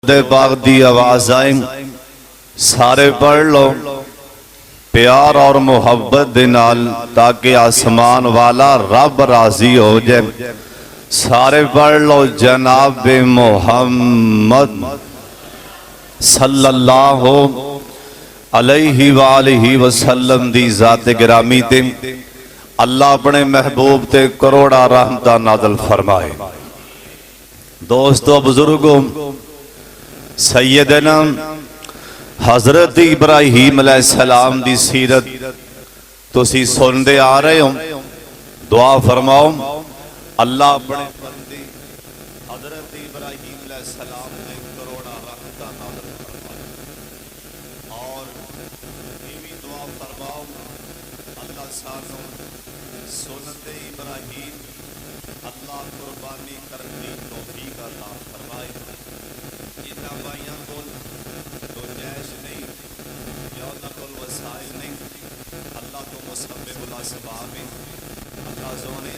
दे पाक दी आवाज आए सारे पढ़ लो प्यार और मुहब्बत दे नाल ताकि आसमान वाला रब राजी हो जाए। सारे पढ़ लो जनाब मोहम्मद सल्लल्लाहु अलैहि वालिहि वसल्लम दी जात गिरामी ते अल्लाह अपने महबूब ते करोड़ा रहमतां नाज़िल फरमाए। दोस्तों बुजुर्गों, सैयदना हजरत इब्राहीम अलैहिस्सलाम दी सीरत तुसी सुनते आ रहे हो। दुआ फरमाओ अल्लाह अपने बंदे हजरत इब्राहीम अलैहिस्सलाम ने करोड़ा रहमतां नाज़िल फरमाए। और इवी दुआ फरमाओ अल्लाह सानू सुनते इब्राहीम अल्लाह कुर्बानी करनी तौफीक अता फरमाए। इन्ना भाइयों को गुंजाइश नहीं या उन्होंने वसाइल नहीं, अल्लाह तो मुसब्बिबुल असबाब है। अल्लाह सोने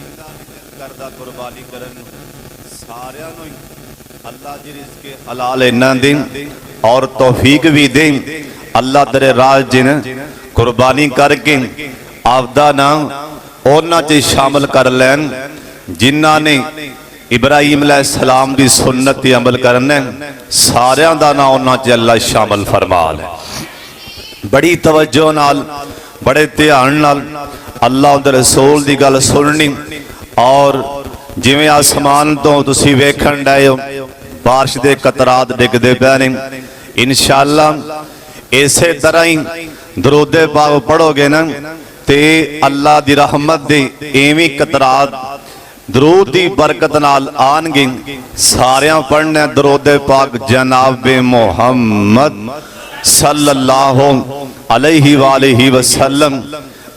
इन्ना भी दिल करदा कुर्बानी करन सारियां नूं अल्लाह जी रिज़्क़े हलाल इन्ना दें और तौफीक भी दें। अल्लाह तेरे राह जिन कुर्बानी करके आपदा नाम उन्हां च शामिल कर लैन जिन्हां ने इब्राहीम अलैहिस्सलाम दी सुन्नत ते अमल करना। सारियां दा नाम उन्हां च अल्लाह शामिल फरमा ले। बड़ी तवज्जो नाल बड़े ध्यान नाल अल्लाह दे रसूल दी गल सुननी। और जिवें आसमान तो तुसी वेखण डए हो बारिश दे कतरात डिगदे पए ने, इंशाअल्लाह इसे तरह ही दरूदे पाक पढ़ोगे ना ते अल्लाह दी रहमत दे एवें कतरात दरूद दी बरकत नाल आनगे। सारियां पढ़ने दरूदे पाक जनाब मोहम्मद सल्लल्लाहु अलैहि वालिहि वसल्लम।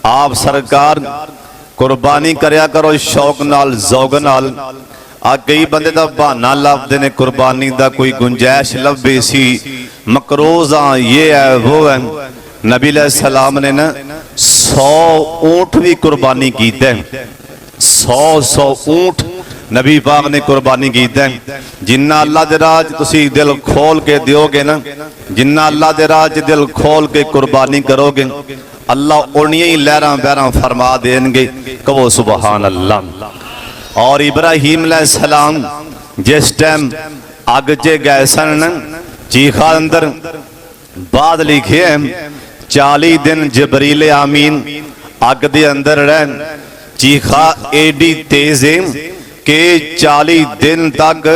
आप सरकार कुर्बानी करया करो शौक नाल ज़ौक नाल। आ कई बंदे दा बहाना लभदे ने कुर्बानी दा, कोई गुंजाइश लभे सी मकरूज़ ये है वो है। नबी अलैहिस्सलाम ने ना 100 ऊंट भी कुर्बानी कीते। 100 ऊंट नबी पाक ने कुर्बानी कीते। जिन्ना अल्लाह दे राज तुसी दिल खोल के दियोगे ना, जिन्ना अल्लाह दे राज दिल खोल के कुर्बानी करोगे अल्लाह उन्हीं ही लहरां बहरां फरमा देंगे। कहो सुबहान अल्लाह। और इब्राहीम अलैहिस्सलाम जिस टाइम अग च गए सन चीखा अंदर बाद लिखे 40 दिन जबरील आमीन अग दे अंदर रहन। चीखा एडी तेज है कि 40 दिन तक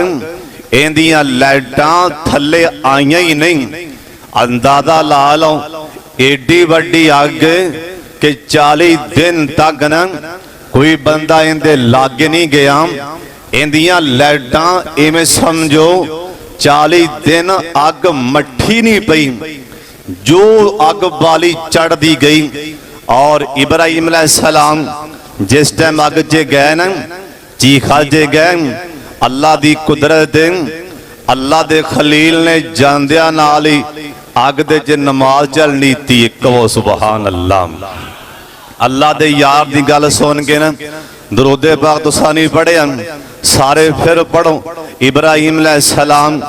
इंदियां लाइटां थले आईयां ही नहीं। अंदाजा ला लो एडी वड्डी अग कि 40 दिन तक न कोई बंदा इनके लागे नहीं गया। इंदियां लाइटां इवें समझो 40 दिन अग मठी नहीं पई, जो अग बाली चढ़ दी गई। और इब्राहीम अलैहिस्सलाम जिस टाइम अग च गए न चीखा च गए अल्लाह दी कुदरत अल्लाह दे खलील ने जांदिया नाल ही अग दे च नमाज चलनी थी। कहो सुबहान अल्लाह। अल्लाह दे यार दी गल सुन के ना दरूदे पाक तुसां नहीं पढ़े सारे फिर पढ़ो। इब्राहीम अलैहिस्सलाम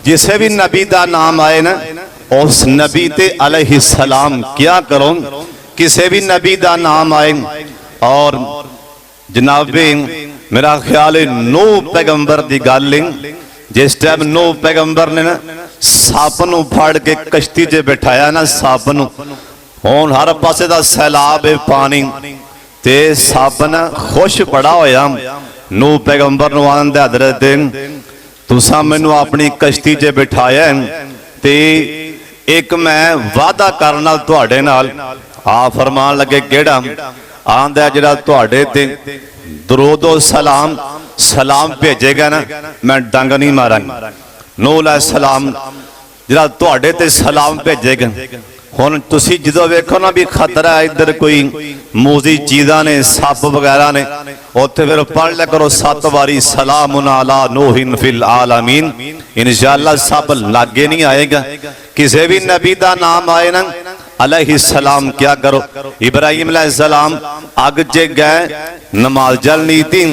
जिसे भी नबी दा नाम आए ना उस नबी ते अलैहिस्सलाम क्या करो। किसी भी नबी दा नाम आए और जनाबे मेरा ख्याल है नूह पैगंबर दी गल जिस टाइम नूह पैगंबर ने ना सप नूं फड़ के कश्ती च बिठाया ना, सप नूं हुण हर पासे दा सैलाब है पानी ते सप ना खुश बड़ा होया। नूह पैगंबर नूं आंदा हज़रत तुसां मैनू अपनी कश्ती च बिठाया ते एक मैं वादा करना तुहाडे नाल। आ फरमान लगे केड़ा? आंदा जिहड़ा तुहाडे ते दरूदो सलाम सलाम भेजेगा ना मैं डंग नहीं मारांगा। नूह अलैहिस्सलाम जिहड़ा तुहाडे ते सलाम भेजेगा। हुण तुसी जदों वेखो ना भी खतरा है इधर कोई मूजी चीज़ां ने सप वगैरह ने उत्थे फिर पढ़ लिया करो 7 बारी सलामुन अला नूहिन फिल आलमीन। इंशाअल्लाह सप लागे नहीं आएगा। किसी भी नबी दा नाम आए ना अलैहिस्सलाम क्या करो। इब्राहीम अलैहिस्सलाम अग च गए नमाज जलनी थी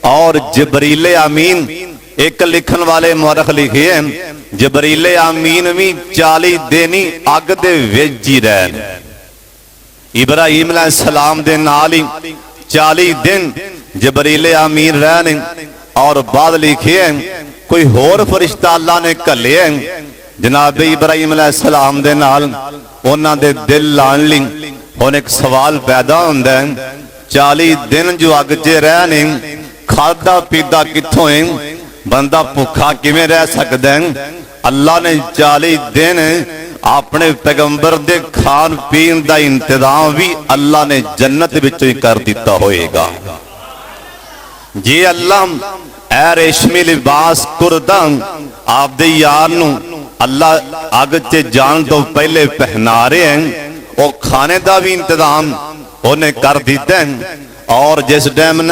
और जबरील अमीन एक लिखण वाले मुअर्रिख लिखे जबरीले आमीन भी 40 दिन ही अग दे विच ही रहे। इब्राहिम अलैहिस्सलाम दे नाल ही 40 दिन जबरीले आमीन रहे और बाद लिखे कोई होर फरिश्ता अल्लाह ने घल्ले जनाब इब्राहिम अलैहिस्सलाम दे नाल उन्हां दे दिल लाण लई। हुण एक सवाल पैदा हुंदा है 40 दिन जो अग च रहने खादा पीता कित्थों है, बंदा भुखा किवें रह सकदा है। अल्लाह ने 40 दिन अपने पैगंबर दे खान पीन का इंतजाम भी अल्लाह ने जन्नत विचों ही कर दिता होएगा। जे अल्लाह ए रेशमी लिबास कुर्ता आपदे यार नूं अल्लाह अग च जान तो पहले पहना रहे हैं, वो खाने का भी इंतजाम उन्हें कर दिता है। और जिस टाइम न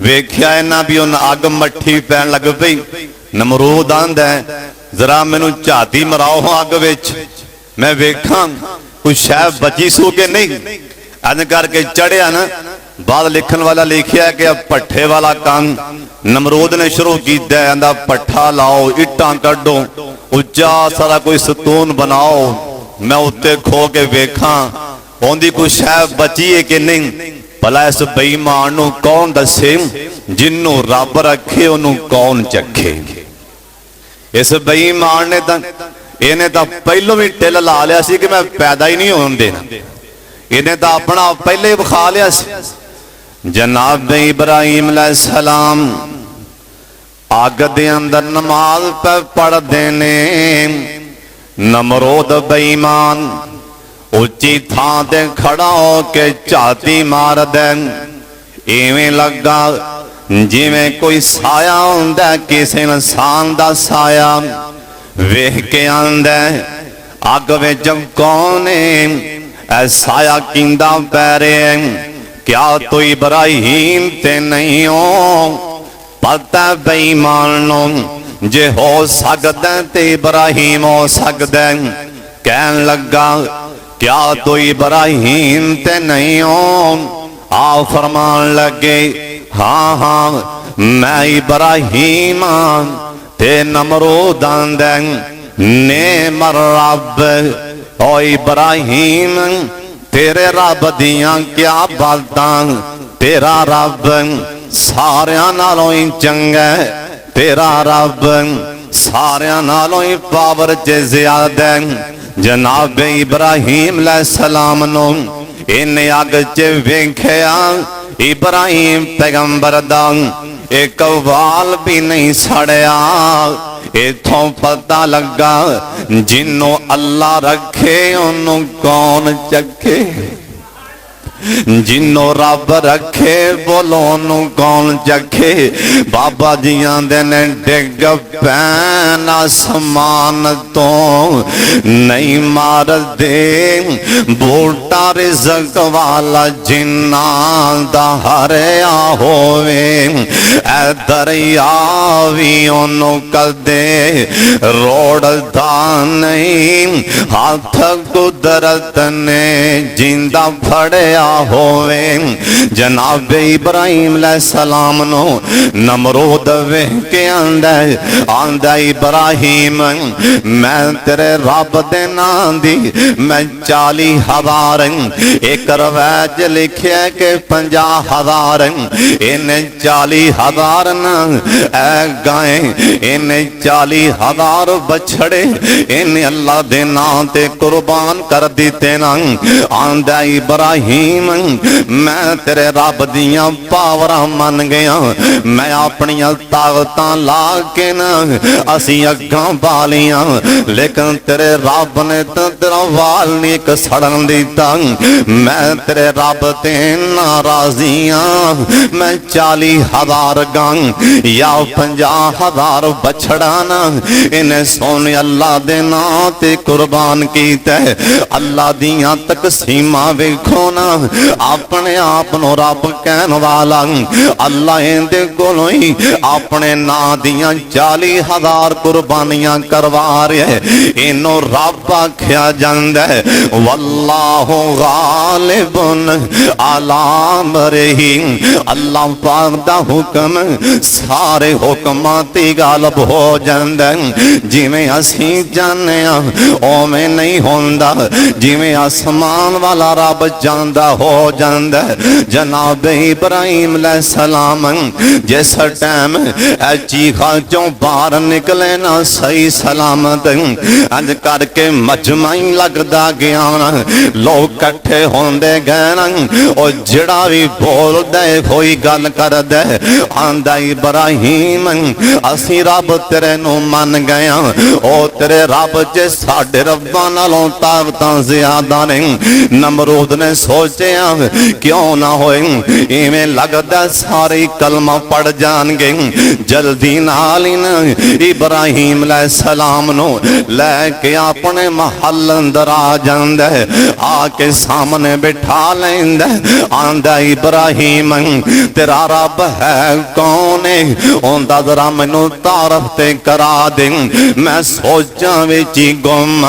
वेख्या इन्हां भी उन अग मट्ठी पैन लग पई, नमरूद आंदा है जरा मैनू झाती मराओ अग विच मैं वेखां कुछ शह बची सू के नहीं। अज करके चढ़िया ना बाद लिखण वाला लिखिया कि भट्ठे वाला काम नमरूद ने शुरू किया। भट्ठा लाओ, इट्टां कड्डो, उच्चा सारा कोई सतून बनाओ, मैं उत्ते खो के वेखां उनकी कोई शह बची है कि नहीं। भला इस बेईमान नूं कौन दसे, जिन्नू रब रखे उन्होंने कौन चखे। इस बेईमान ने इन्हें तो पहलों भी टिल ला लिया सी कि मैं पैदा ही नहीं होने देना। इन्हें तो अपना पहले ही विखा लिया सी। जनाब इब्राहिम अलैहिस्सलाम अग दे अंदर नमाज पे पढ़ते ने। नमरूद बेईमान उच्ची थां ते खड़ा होके झाती मार दे। इवें लगा जिवें कोई साया हुंदा किसी इंसान दा साया। वेख के आंदा अग विच कौन है, साया किंदा पै रहा है। क्या तू इब्राहिम ते नहीं हो? पता बेईमान जे हो सकदा ते इब्राहिम हो सकदा। कहन लगा क्या तू इब्राहिम ते नहीं हो? आ फरमान लगे हाँ हाँ मैं इब्राहिम ते नमरूद आंदा ने मर रब। ओ इब्राहिम तेरे रब दियां क्या बातां, तेरा रब सारियां नालों ही चंगा, तेरा रब सारियां नालों ही पावर च ज्यादा। जनाब इब्राहिम अलैहिस्सलाम नूं इन्हें अग च वेख्या इब्राहिम पैगंबर दा एक वाल भी नहीं सड़िया। इथों पता लगा जिन्हों अल्लाह रखे उन्हों कौन चखे, जिन्हों रब रखे बोलो उन्हों कौन चखे। बाबा जी आंदे ने डिग पैन आसमान तो नहीं मार दे बूटा रिज़्क़ वाला जिन्ना दा हरिया होवे। ऐ दरिया भी उन्हों कदे रोड़दा नहीं, हाथ कुदरत ने जिंदा फड़िया होवे। जनाब इब्राहिम अलैहिस्सलाम नो नमरूद वेख के आंदा इब्राहिम मैं तेरे रब दे नां दी मैं 40,000 एक रवायत लिखिया कि 50,000 इन्हें 40,000 ना ऐ गाय इन्हें 40,000 बछड़े इन्हें अल्लाह दे नां ते कुर्बान कर दिते ना। आंदा इब्राहिम मैं तेरे रब दियां पावरां मन गया, मैं अपनियां ताकतां ला के ना असी अग्गां बालियां, लेकिन तेरे रब ने तो तेरा वाल नहीं एक सड़न दिता। मैं तेरे रब ते नाराजियां, मैं 40,000 गां या 50,000 बछड़ा ना इन्हें सोने अल्लाह दे नां ते कुर्बान कीता। अल्लाह दियां तकसीमां वेखो ना अपने आप नूं रब कहण वाला अल्लाह इहदे कोलों ही अपने नां दियां 40,000 कुर्बानियां करवा रहे इनू रब आख्या जांदा है। वल्लाहु गालिबुन अला अमरिही अल्लाह पाक दा हुक्म सारे हुक्मां ते गालिब हो जांदा जिवें असीं जाने उवें नहीं होंदा जिवें आसमान वाला रब चांदा हो जांदा। जनाब इब्राहिम अलैहिस्सलाम जिस टाइम चीखा चों बाहर निकले ना सही सलामत अज करके मजमा ही लगदा गया लोग कट्ठे होंदे गए ना और जिहड़ा भी बोलदा कोई गल करदा आंदा इब्राहिम असी रब तेरे नूं मन गए ओ तेरे रब च साडे रब्बां नालों ताकतां ज़्यादा ने। नमरूद ने सोचा क्यों ना होए इवें लगदा सारे कलमा पढ़ जाणगे जल्दी नाल इब्राहिम अलैहिस्सलाम नूं लैके अपने महल अंदर आ जांदा आके सामने बिठा लैंदा आंदा इब्राहिम तेरा रब है कौन है ओंदा जरा मैनू तारफ ते करा दे मैं सोचां विच ही गुम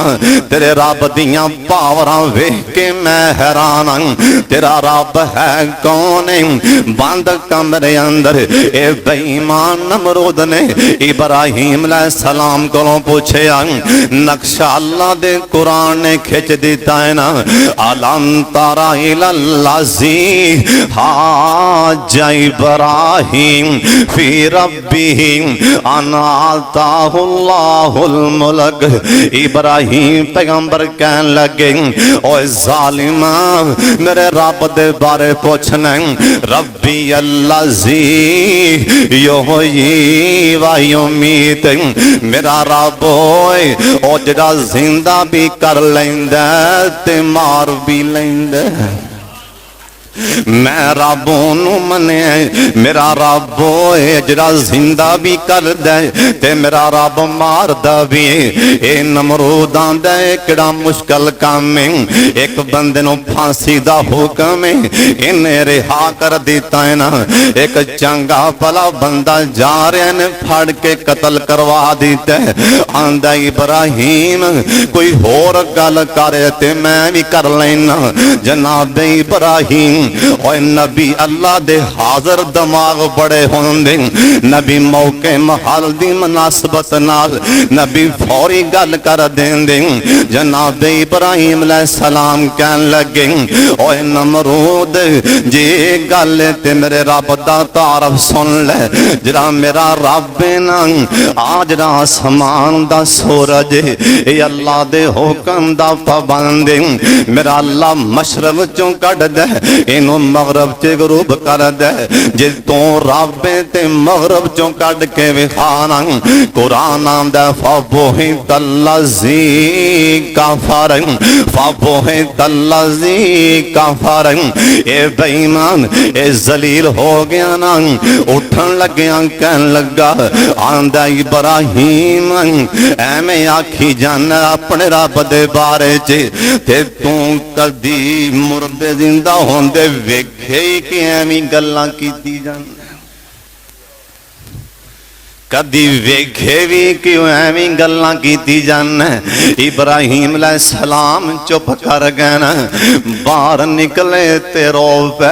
तेरे रब दियां पावरां वेख के मैं हैरान तेरा रब है कौन है। बंद कमरे अंदर ए बेईमान नमरूद ने इब्राहिम अलैहिस्सलाम कोलों पूछया नक्शा अल्लाह दे कुरान ने खिंच दिता है ना अलम तरा इलल्लज़ी हाजा इब्राहिम फी रब्बिही अन आताहुल्लाहुल मुल्क। इब्राहिम पैगंबर कहन लगे ओ जालिमा मेरे रब दे बारे पूछना रब्बी अल्लज़ी युहयी व युमीत मेरा रब होए ओ जिहड़ा जिंदा भी कर लैंदा ते मार भी लैंदा। मैं रब नूं मन्निया मेरा रब होए जिहड़ा जिंदा भी करदा ते मेरा रब मारदा भी ए नमरूद आंदा किहड़ा मुश्किल काम है एक बंदे नूं फांसी दा हुक्म है इन्हें रिहा कर दिता है ना एक चंगा भला बंदा जा रहा ने फड़ के कतल करवा दिता आंदा इब्राहिम कोई होर गल करे ते मैं भी कर लेना। जनाब इब्राहिम और नबी अल्लाह दे हाजर दिमाग बड़े होंदे नबी मौके महल दी मुनासबत नाल नबी फौरी गल कर देंदे। जनाब इब्राहिम अलैहिस्सलाम कहन लगे ओए नमरूद जे गल ते मेरे रब दा तारफ सुन ले जरा मेरा रब ना आ जरा आसमान दा सूरज ए अल्लाह दे हुक्म दा पाबंद मेरा अल्लाह मशरब चों कढ दे इनू मगरब च गरूब कर दे जे तू रब ते मगरब चों कढ के विखाना कुरान आंदा फबोहि तल्लज़ी कफर फबोहि तल्लज़ी कफर ए बेईमान ए जलील हो गया ना उठन लग्या कहन लगा आंदा इब्राहिम एवें आखी जाना अपने रब दे बारे च ते तू कदी मुर्दे जिंदा होंदे वेखे कि एवें गल्लां कीती जान कदी वेखे भी क्यों एवें गल्लां कीती जान। इब्राहिम अलैहिस्सलाम चुप कर गए ना बाहर निकले ते रो पे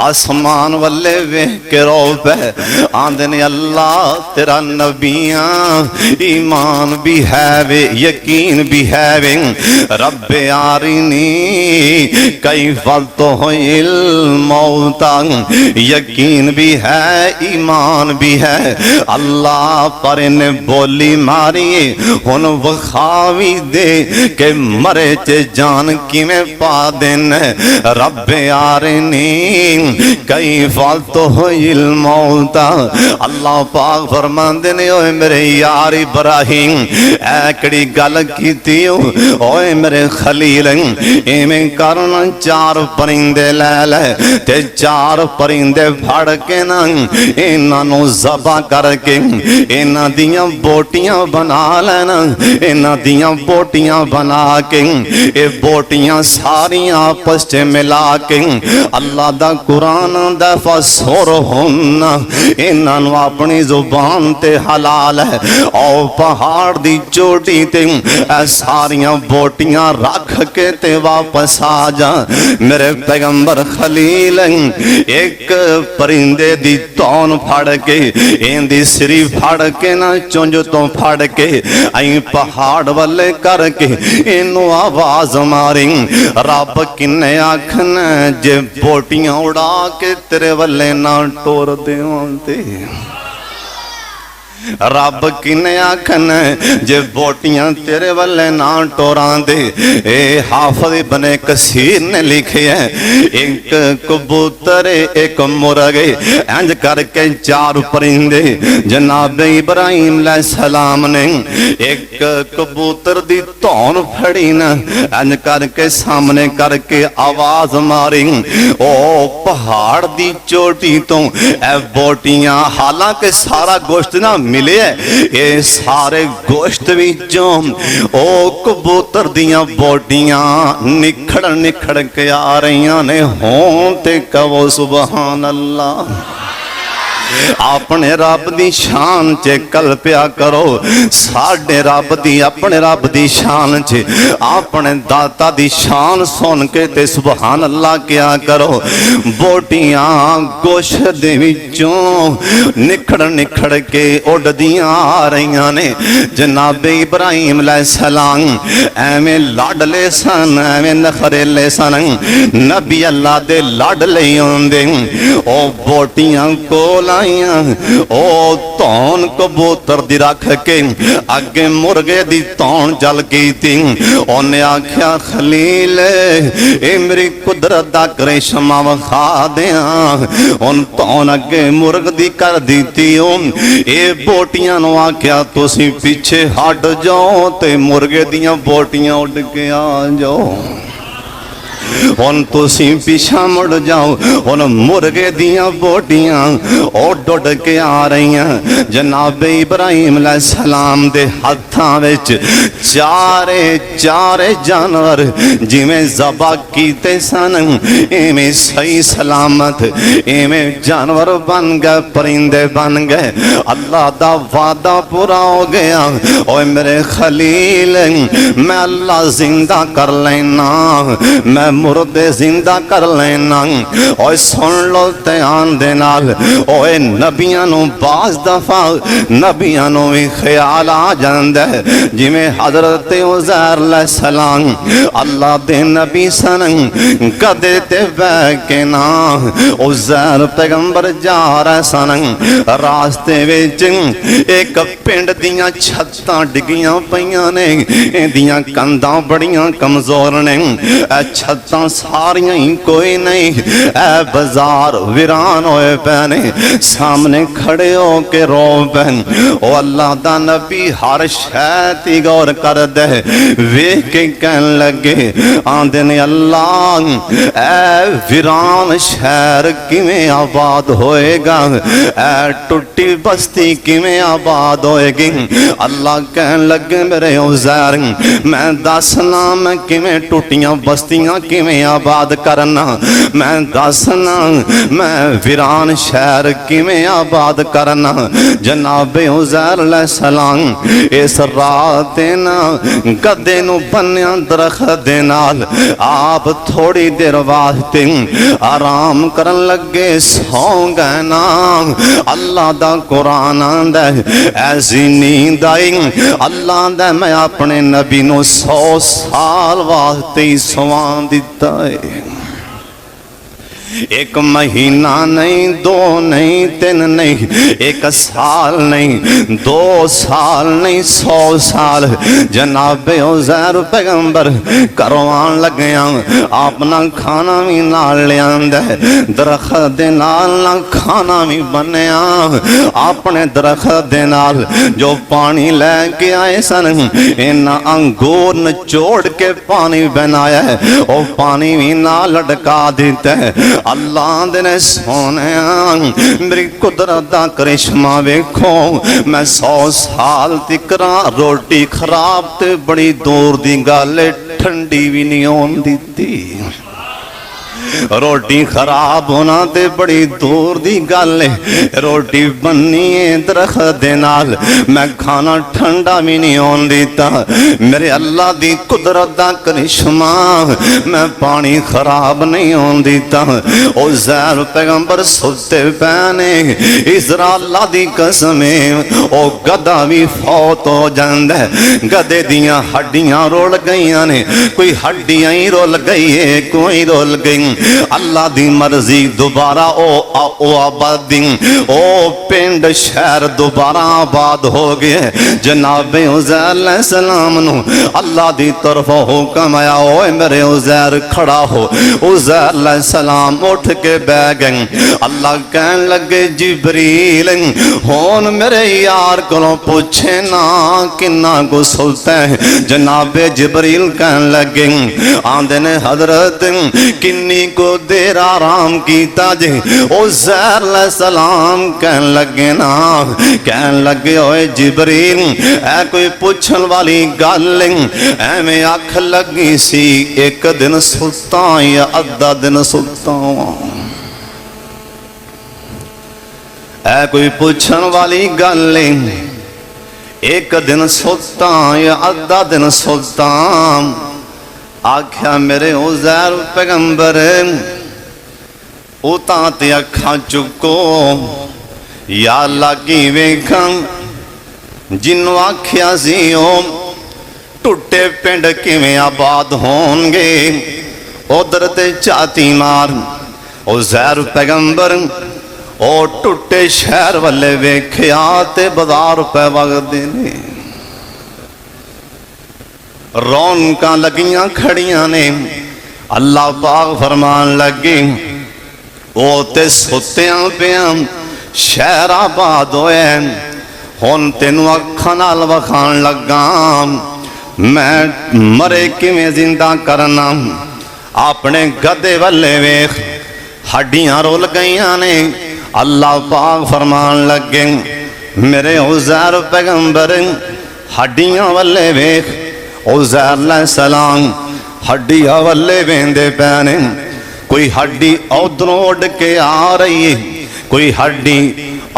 आसमान वाले वेख के रो पे आंदे ने अल्लाह तेरा नबियां ईमान भी है वे यकीन भी है वे रब्बे आरिनी कई फलतो हिल मौता यकीन भी है ईमान भी है अल्लाह पर ने बोली मारी हुन वखावी दे के मरे च जान किवें पा देन रब्बे आरिनी कई फालतू हिल मौता। अल्लाह पाक फरमांदे ने ओए मेरे यार इब्राहिम एकड़ी गल कीती ओए मेरे खलील इवें करना चार परिंदे ले ले ते चार परिंदे फड़ के ना इन्हां नूं ज़बा करके इन्हां दियां बोटियां बना लेना। इन्हां दियां बोटियां बना के ये बोटियां सारियां आपस च मिला के अल्लाह दा कुरान दा फसुर होना इन्हां नूं अपनी जुबान ते हलाल है। और पहाड़ दी चोटी ते सारियां बोटियां रख के ते वापस आ जा। मेरे पैगंबर खलील एक परिंदे दी तौन फड़ के इंदी सिरी फड़ के ना चुंझ तो फड़ के आई पहाड़ वाले करके इनू आवाज मारी। रब किन्ने आखना जे बोटियां उड़ा के तेरे वाले ना टोर दे। रब किन्ने आखना जे बोटियां तेरे वाले ना टोरां दे। ए हाफिज़ इब्ने कसीर ने लिखे है एक कबूतर एक मुर्गे इंज करके चार परिंदे जनाब इब्राहिम अलैहिस्सलाम ने एक कबूतर दी धौन फड़ी ना इंज करके सामने करके आवाज मारी। ओ पहाड़ दी चोटी तो ए बोटियां हालांकि सारा गोश्त ना मिले ये सारे गोश्त विचों ओ कबूतर दियां बोटियां निखड़ निखड़ के आ रही ने। हों ते कहो सुभान अल्लाह। अपने रब दी शान च कल्प्या करो साडे रब दी अपने रब दी शान च अपने दाता दी शान सुन के ते सुभान अल्लाह क्या करो। बोटियां गोश्त दे विचों निखड़ निखड़ के उड़दियां आ रही ने। जनाब इब्राहिम अलैहिस्सलाम एवें लाडले सन एवें नखरेले सन नबी अल्लाह दे लाडले होंदे। ओ बोटियां कोल ओ धौन कबूतर दी रख के अगे मुर्गे दी धौन जल गई थी। उन्हें आख्या खलील ए मेरी कुदरत दा करिश्मा विखा दिया। उन धौन अगे मुर्ग दी कर दी थी। ए बोटियां नूं आख्या तुसी पीछे हट जाओ ते मुर्गे दियां बोटियां उड़ के आ जाओ। हुन तुसी पिछा मुड़ जाओ। हुन मुर्गे दियां बोटियां उड़ उड़ के आ रही। जनाब इब्राहिम अलैहिस्सलाम दे हत्थां विच चारे चारे जानवर जिवें ज़बा कीते सन इवें सही सलामत इवें जानवर बन गए परिंदे बन गए। अल्लाह दा वादा पूरा हो गया। ओए मेरे खलील मैं अल्लाह जिंदा कर लेना मैं मुर्दे जिंदा कर लेना। ओए सुन लो ध्यान दे नाल ओए नबियां नूं बाज़ दफा नबियां नूं भी ख्याल आ जांदा है जिवें हज़रत उज़ैर अलैहिस्सलाम अल्लाह दे नबी सन। गधे ते बैठ के ना उज़ैर पैगंबर जा रहे सन। रास्ते विच एक पिंड दियां छत्तां डिगियां पईयां ने। इहदियां कंधां बड़ियां कमजोर ने। छत्तां सारियां ही कोई नहीं। ए बाजार वीरान होए पैने सामने खड़े हो के रो पैन। ओ अल्लाह दा नबी हर शै ती गौर कर दे वेख के कहन लगे आंदे ने अल्लाह ए वीरान शहर किवें आबाद होएगा ए टुटी बस्ती किवें आबाद होएगी। अल्लाह कहन लगे मेरे उज़ैर मैं दसना मैं किवें टुटियां बस्तियां किवें आबाद करना। मैं दसना मैं वीरान शहर किवें आबाद करना। जनाब उज़ैर अलैहिस्सलाम इस रात ना गधे नूं बन्निया दरख्त दे नाल आप थोड़ी देर वास्ते आराम करन लगे सौ गए ना। अल्लाह दा कुरान आंदा ऐसी नींद आई अल्लाह दा मैं अपने नबी नूं 100 साल वास्ते ही सवा दिता है। एक महीना नहीं, 2 नहीं, 3 नहीं, 1 साल नहीं, 2 साल नहीं, 100 साल जनाबे उज़ैर पैगंबर करवान लगे अपना खाना भी नाल लियांदा दरख्त दे नाल ना खाना भी बनया अपने दरख्त दे नाल जो पानी लैके आए सन इन्ना अंगूर निचोड़ के पानी बनाया है वो पानी भी ना लटका देता है। अल्लाह दे सोने मेरी कुदरत दा करिश्मा वेखो मैं 100 साल तिकरा रोटी खराब ते बड़ी दूर दी गल ठंडी भी नहीं होन दिती रोटी खराब होना ते बड़ी दूर दी गल है रोटी बननी है दरख्त दे नाल मैं खाना ठंडा भी नहीं होन दिता मेरे अल्लाह दी कुदरत दा करिश्मा मैं पानी खराब नहीं होन दिता उज़ैर पैगंबर सुते पैने इज़रा अल्लाह दी कसम ओ गधा भी फौत हो जांदा है गधे दियां हड्डियां रुल गईयां ने कोई हड्डियां ही रुल गई है कोई रुल गई अल्लाह दी मर्जी दोबारा ओ आबादी ओ पिंड शहर दोबारा आबाद हो गए जनाबे उज़ैर अलैहिस्सलाम नु अल्लाह दी तरफ हुक्म आया ओए मेरे उज़ैर खड़ा हो उज़ैर अलैहिस्सलाम उठ के बैठ गए अल्लाह कहन लगे जिब्रील हुन मेरे यार कोलों पूछे ना किन्ना को सुलता है जनाबे जिब्रील कहन लगे आंदे ने हजरत किन्नी को देर आराम कीता जे उज़ैर अलैहिस्सलाम कहन लगे ना कहन लगे ओए जिब्रील ऐ कोई पूछन वाली गल एवें अख लगी सी एक दिन सुता या अद्धा दिन सुता ऐ कोई पूछन वाली गल एक दिन सुता या अद्धा दिन सुता आख्या मेरे उज़ैर पैगंबर उता ते अखा चुको या लागी वेखां जिन्नू आख्या सी ओ टुटे पिंड किवें आबाद होणगे उधर ते झाती मार उज़ैर पैगंबर ओ टुटे शहर वाले वेख्या ते बाजार पै वगदे ने रौनकां लगियां खड़ियां ने अल्लाह पाक फरमान लगे ओ ते सुत्तियां पियां शहर आबाद होए हुण तेनू अखां नाल वखाण लगा मैं मरे किवें जिंदा करना अपने गधे वाले वेख हड्डियां रुल गईयां ने अल्लाह पाक फरमान लगे मेरे उज़ैर पैगंबर हड्डियां वाले वेख उज़ैर अलैहिस्सलाम हड्डियां वल्ले वेंदे पैने कोई हड्डी उधरों उड़ के आ रही है कोई हड्डी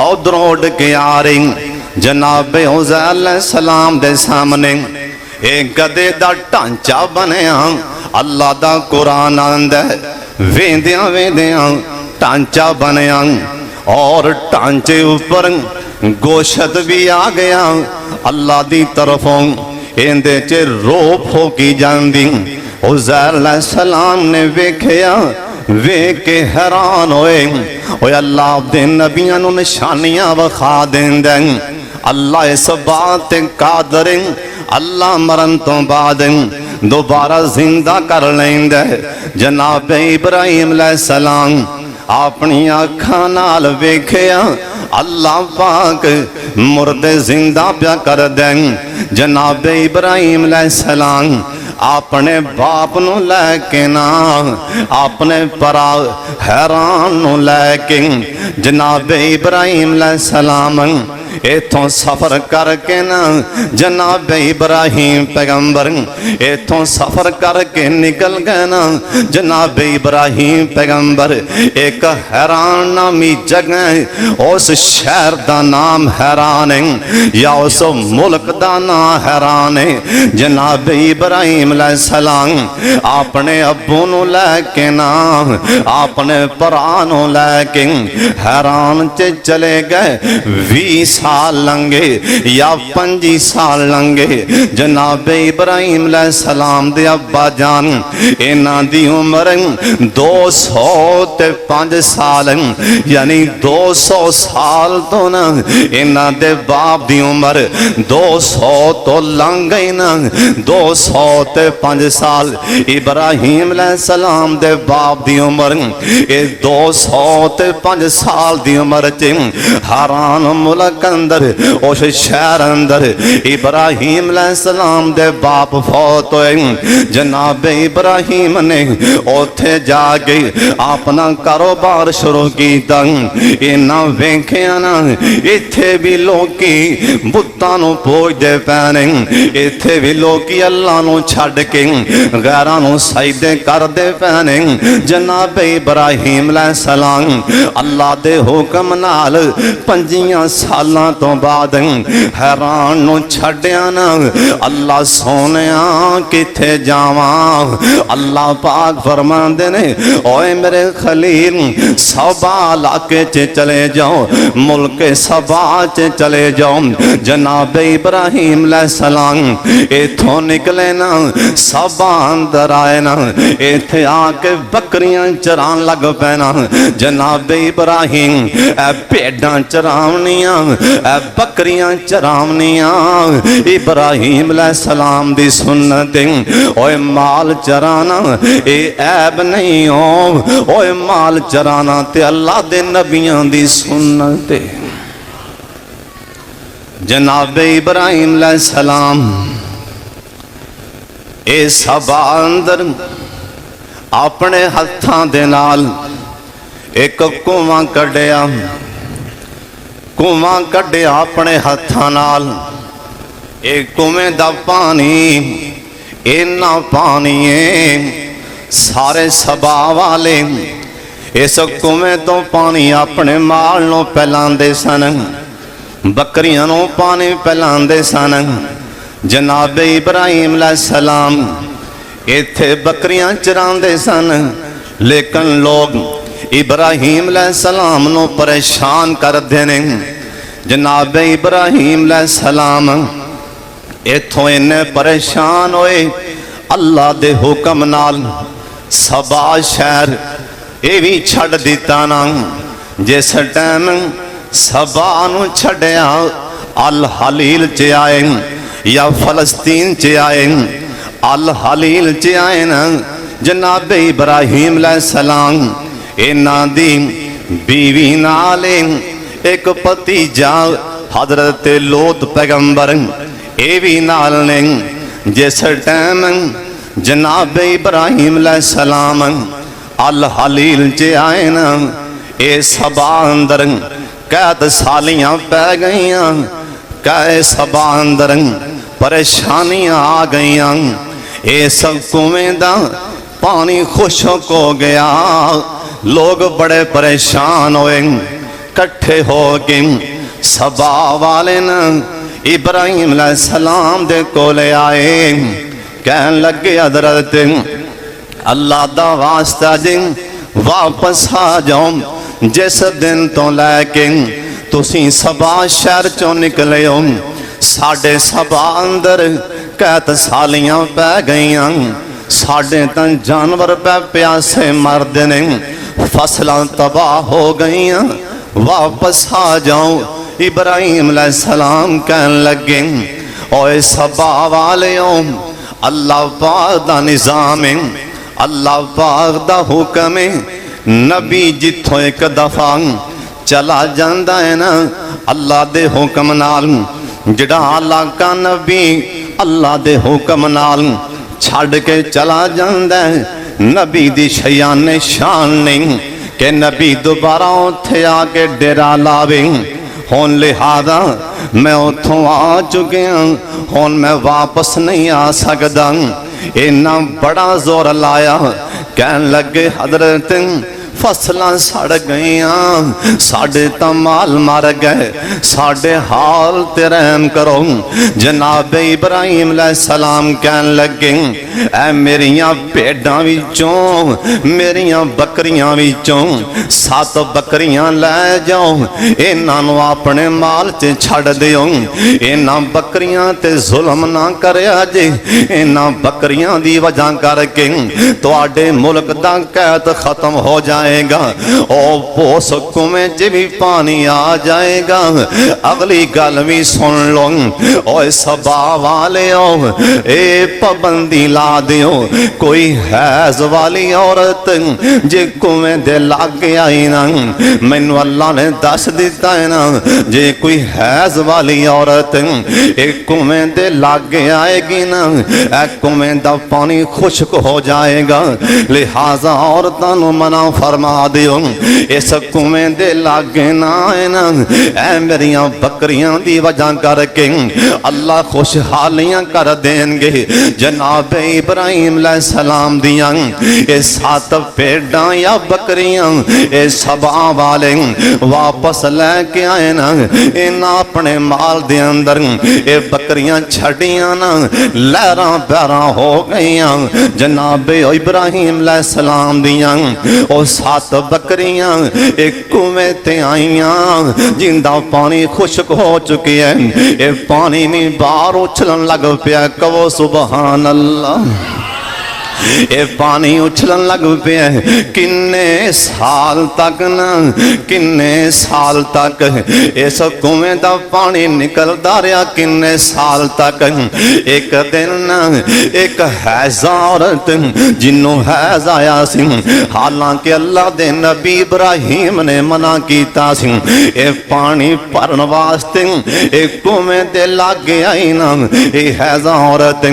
उधरों उड़ के आ रही जनाबे उज़ैर अलैहिस्सलाम दे सामने एक गधे दा ढांचा बनया अल्लाह दा कुरान आंदा वेंदियां वेंदियां ढांचा बनया और ढांचे ऊपर गोशत भी आ गया अल्लाह दी तरफों इंदे च रोप हो की जांदी उज़ैर अलैहिस्सलाम ने वेख्या वेख के हैरान होए ओए अल्लाह दे नबियां नूं निशानियां विखा देंदा अल्लाह इस बात ते कादर अल्लाह मरन तो बाद दोबारा जिंदा कर लेंदा जनाब इब्राहिम अलैहिस्सलाम अपनी आँखां नाल वेख्या अल्लाह पाक मुर्दे जिंदा प्या कर दें जनाब इब्राहिम अलैहिस्सलाम अपने बाप नू लैके ना अपने परा हैरान नू लैके जनाब इब्राहिम अलैहिस्सलाम इथों सफर करके ना जनाब इब्राहिम पैगंबर इथों सफर करके निकल गए ना जनाब इब्राहिम पैगंबर एक हैरान नामी जगह उस शहर का नाम हैरान है या उस मुल्क का नाम हैरान है जनाब इब्राहिम अलैहिस्सलाम अपने अब्बू नू लैके ना अपने भरा नू लैके हैरान च चले गए 20 साल लंघे या 25 साल लंघे, जनाबे इब्राहिम अलैहिस्सलाम दे अब्बा जान इन्हां दी उम्र 205 साल, यानी 200 साल तो ना इन्हां दे बाप दी उम्र 200 तो लंघ गई ना, 205 साल इब्राहिम अलैहिस्सलाम दे बाप दी उम्र ये 205 साल दी उम्र च हारान मुल्क अंदर उस शहर अंदर इब्राहिम अलैहिस्सलाम दे बाप फौत होए। जनाब इब्राहिम ने उथे जाके अपना कारोबार शुरू किया। इन्हां वेखिया ना इत्थे भी लोकी बुत्तां नूं पूजदे पैने, इत्थे भी लोकी अल्लाह नूं छड्ड के गैरां नूं सजदे करदे पैने। जनाब इब्राहिम अलैहिस्सलाम अल्लाह दे हुक्म नाल 5 सालां तो बाद हैरान नूं छड्डिया ना, अल्लाह सोनिया किथे जावां। अल्लाह पाक फरमांदे ने ओए मेरे खलील सबा इलाके च चले जाओ, मुल्क सबा च चले जाओ। जनाब इब्राहिम अलैहिस्सलाम इथों निकले ना, सबा अंदर आए ना, इथे आके बकरियां चरान लग पैना। जनाब इब्राहिम भेडां चरावनियां बकरियां चरावनियां इब्राहिम अलैहिस्सलाम दी सुन्नत। ओए माल चराना ए ऐब नहीं हो, ओए माल चराना ते अल्लाह दे नबियां दी सुन्नत। जनाब इब्राहिम अलैहिस्सलाम ए सबा अंदर अपने हत्थां दे नाल एक कुआं कढ़िया, कुआं कढ़िया अपने हत्थां नाल। एक कुएं दा पानी इन्ना पानी है सारे सबा वाले इस कुएं तो पानी अपने माल नूं पिलांदे सन, बकरियां नूं पानी पिलांदे सन। जनाब इब्राहिम अलैहिस्सलाम इत्थे बकरियां चरांदे सन, लेकिन लोग इब्राहिम अलैहिस्सलाम नूं परेशान करदे ने। जनाब इब्राहिम अलैहिस्सलाम इथों इन्ने परेशान होए, अल्लाह दे हुक्म नाल सबा शहर ये भी छड़ दिता ना। जिस टाइम सबा नूं छड्डिया अल हलील च आए या फलस्तीन च आए, अल हलील च आए ना। जनाब इब्राहिम अलैहिस्सलाम इन्हां दी बीवी नाल एक भतीजा हजरत लोत पैगंबर ये भी नाल ने। जिस टाइम जनाब इब्राहिम अलैहिस्सलाम अल हलील च आए ना, ये सबा अंदर कैद सालियां पै गईयां, कै सबा अंदर परेशानियां आ गईयां। इस कुएं दा पानी खुशक हो गया, लोग बड़े परेशान होए। कट्ठे हो के सबा वाले न इब्राहिम अलैहिस्सलाम दे कोले आए, कहन लगे हजरत अल्लाह दा वास्ता जी वापस आ जाओ। जिस दिन तो लैके तुसी सबा शहर चों निकले हो, साडे सबा अंदर कैद सालियां पै गईयां, साडे तां जानवर पै प्यासे मरदे ने, फसलां तबाह हो गईयां, वापस आ जाओ। इब्राहिम अलैहिस्सलाम कहन लगे ओए सबा वालेओ, अल्लाह पाक दा निज़ाम है, अल्लाह पाक दा हुक्म है। नबी जिथों एक दफा चला जाता है ना, अल्लाह दे हुक्म नाल जिहड़ा इलाका नबी अल्लाह दे हुक्म नाल छड़ के चला जाता है, नबी दी शयाने शान नहीं कि नबी दोबारा उत्थे आके डेरा लावे। हुण लिहाजा मैं उथों आ चुकिया, हुण मैं वापस नहीं आ सकदा। इन्ना बड़ा जोर लाया, कहन लगे हजरत फसलां सड़ गईयां, साडे तां माल मर गए, साडे हाल ते रहम करो। जनाब इब्राहिम अलैहिस्सलाम कहन लगे ऐ मेरियां भेडां विचों मेरियां बकरियां विचों 7 बकरियां लै जाओ, इन्हां नूं अपने माल च छड़ दिओ। इन्हां बकरियां ते जुल्म ना करया जे, इन्हां बकरियां दी वजह करके तुहाडे मुल्क दा कैद खत्म हो जाएगा। ओ उस कुएं च भी पानी आ जाएगा। अगली गल भी सुन लो, ओए सबा वालियो, ए पाबंदी ला दियो, कोई हैज वाली औरत जे कुएं दे लागे आई ना, मैनू अल्लाह ने दस दिता है ना, जे कोई हैज वाली औरत एक कुएं दे लागे आएगी ना, ए कुएं दा पानी खुश्क हो जाएगा। लिहाजा औरतां नू मना फरमा दियो, इस कुएं दे लागे ना आए ना। ऐ मेरियां बकरियां दी वजह करके अल्लाह खुशहालियां कर देंगे। जनाब इब्राहिम अलैहिस्सलाम दियां ये 7 भेड़ां या बकरियां ये सबा वाले वापस लैके आए ना। इन्हां अपने माल दे अंदर ये बकरियां छड़ियां ना, लहरां पैरां हो गईयां। जनाब इब्राहिम अलैहिस्सलाम दियां ओ 7 बकरियां एक कुएं ते आईयां, जिंदा पानी खुश्क हो चुकी है। ये पानी में बाहर उछलन लग पिया, कहो सुबहान अल्लाह। ये पानी उछलन लग पिया। किन्ने साल तक ना, किन्ने साल तक इस कुएं दा पानी निकलदा रहा, किन्ने साल तक। एक दिन ना एक हैजा औरत जिन्हों हैज आया सी, हालांकि अल्लाह दे नबी इब्राहिम ने मना कीता सी ये पानी भरन वास्ते, एक कुएं दे लागे आई ना। ये हैजा औरत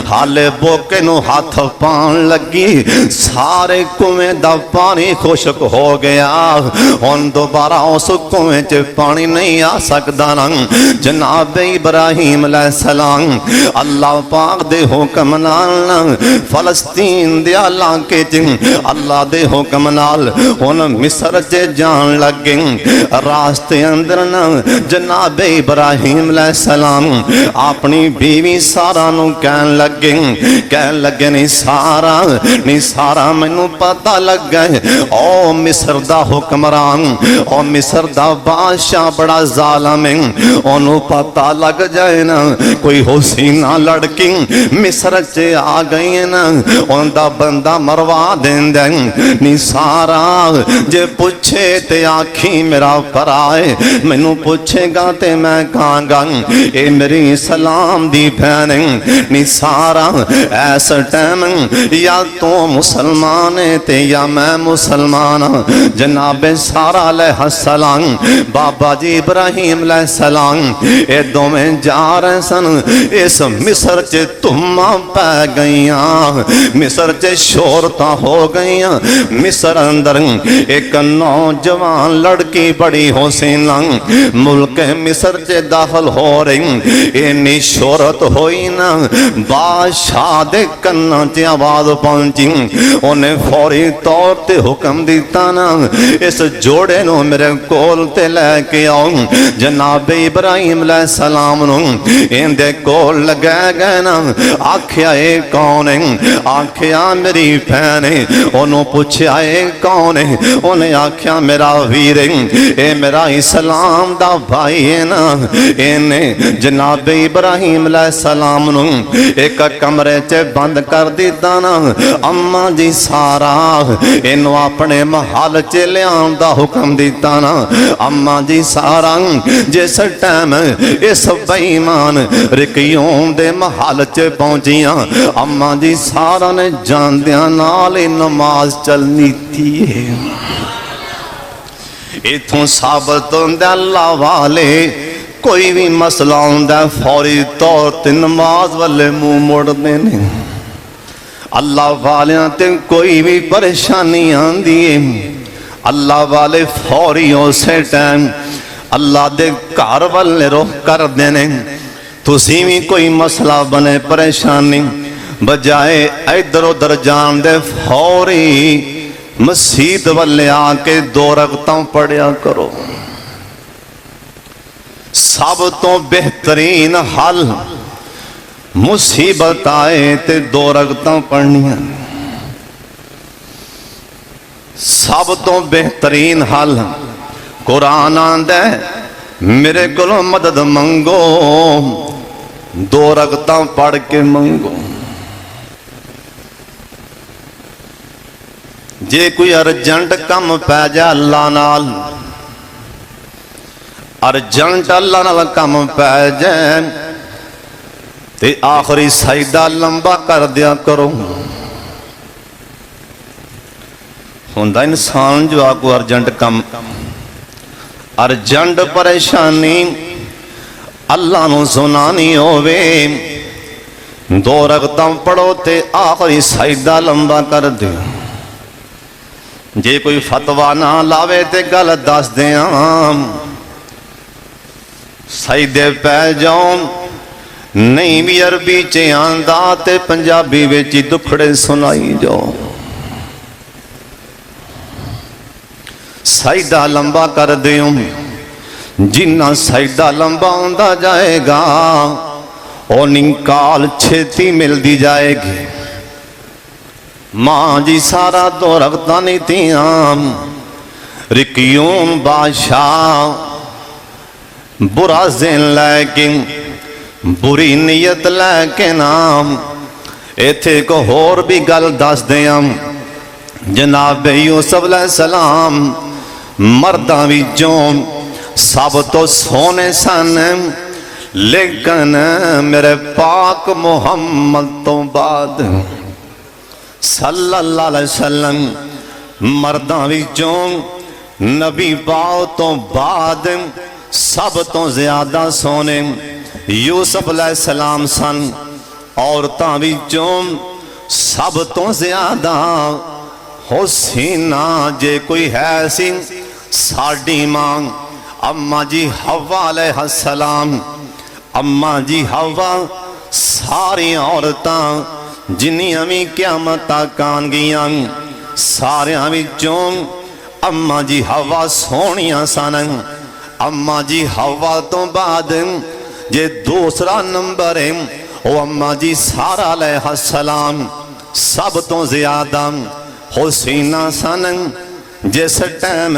हाले बोके नूं हथ पा लगी, सारे कुएं दा पानी खुश्क हो गया। हुण दोबारा उस कुएं च पानी नहीं आ सकदा ना। जनाब इब्राहिम अलैहिस्सलाम अल्लाह पाक दे हुक्म नाल फलस्तीन दे इलाके च अल्लाह दे हुक्म नाल हुण मिस्र च जान लगे। रास्ते अंदर ना जनाब इब्राहिम अलैहिस्सलाम अपनी बीवी सारा नूं कहन लगे नहीं सारा, नहीं सारा मैनू पता लग गए ओ मिस्र दा हुक्मरान, ओ मिस्र दा बादशाह बड़ा जालिम है। ओनू पता लग जाए ना कोई हुसीना लड़की मिस्र च आ गई है ना, उनका बंदा मरवा देंदा। नहीं सारा जे पूछे ते आखी मेरा भरा है, मैनू पूछेगा ते मैं कहांगा ये मेरी सलाम दी भैन है। नहीं सारा ऐस टाइम या तो मुसलमान है ते या मैं मुसलमान। जनाब सारा अलैहिस्सलाम बाबा जी इब्राहिम अलैहिस्सलाम ये दोवें जा रहे सन। इस मिस्र च धुम्मा पै गईयां, मिस्र च शोरतां हो गईयां। मिस्र अंदर एक नौजवान लड़की बड़ी हुसैना मुल्क मिस्र च दाखिल हो रही। इन्नी शोहरत होई ना बादशाह दे कन्नां च आवाज पहुंची। उन्हें फौरी तौर ते हुक्म दिता ना इस जोड़े नूं मेरे कोल ते लैके आओ। जनाब इब्राहिम अलैहिस्सलाम नूं इहदे कोल लगा गए ना। आख्या ए कौन है? आख्या मेरी भैन है। उन्होंने पूछा ए कौन है? उन्हें आख्या मेरा वीर है, ए मेरा इस्लाम दा भाई है ना। इन्हें जनाब इब्राहिम अलैहिस्सलाम नूं एक कमरे च बंद कर दिता ना। अम्मा जी सारा इन्हों अपने महल च लियाउण दा हुक्म दिता ना। अम्मा जी सारा जिस टाइम इस बेईमान रिक्यूम दे महल च पहुंचियां, अम्मा जी सारा ने जानदियां नाल ही नमाज चलनी थी। इथों साबित होंदा अल्लाह वाले कोई भी मसला होंदा फौरी तौर ते नमाज वाले मुंह मोड़ते नहीं। अल्लाह वालियां ते कोई भी परेशानी आंदी है, अल्लाह वाले फौरी उस टाइम अल्लाह दे घर वाले रुख कर देने। तुसी भी कोई मसला बने परेशानी बजाए इधर उधर जान दे फौरी मस्जिद वाले आके 2 रकअतां पढ़िया करो। सब तो बेहतरीन हल मुसीबत आए ते 2 रकअतां पढ़नियां। सब तो बेहतरीन हल कुरान आंदा मेरे को मदद मंगो, दो रगतां पढ़ के मंगो। जे कोई अर्जेंट कम पै जा अल्लाह नाल, अर्जेंट अल्लाह नाल कम पै जाए ते आखिरी सजदा लंबा कर दिया करो। हुंदा इंसान जो आपको अर्जेंट कम, अर्जेंट परेशानी अल्लाह नूं सुनानी होवे, दो रगतां पढ़ो ते आखिरी सजदा लंबा कर दे। जे कोई फतवा ना लावे ते गल दस दिया, सजदे पै जाओ, नहीं भी अरबी च आंदा ते पंजाबी विच दुखड़े सुनाई जाओ। सजदा लंबा कर दियो, जिन्ना सजदा लंबा होंदा जाएगा और निकाल छेती मिलती जाएगी। मां जी सारा तो रखता नहीं थिया, रिकियों बादशाह बुरा ज़हन लैके, बुरी नीयत लैके नाम इथे को होर भी गल दस दिया। जनाब यूसुफ अलैहिस्सलाम मर्दां विचों सब तो सोने सन, लेकिन मेरे पाक मुहम्मद तो बाद सल्लल्लाहु अलैहि वसल्लम मर्दां विचों नबी पाक तो बाद सब तो ज्यादा सोने यूसुफ अलैहिस्सलाम सन। औरतां विचों सब तो ज्यादा हुसैना जे कोई है सी साडी मां अम्मा जी हव्वा अलैहिस्सलाम। अम्मा जी हव्वा सारी औरतां जिन्नियां भी क़यामत तक आनगियां सारियां विचों अम्मा जी हव्वा सोहणियां सन। अम्मा जी हव्वा तो बाद जे दूसरा नंबर है वो अम्मा जी सारा अलैहिस्सलाम सब तो ज्यादा हुसैना सन। जिस टाइम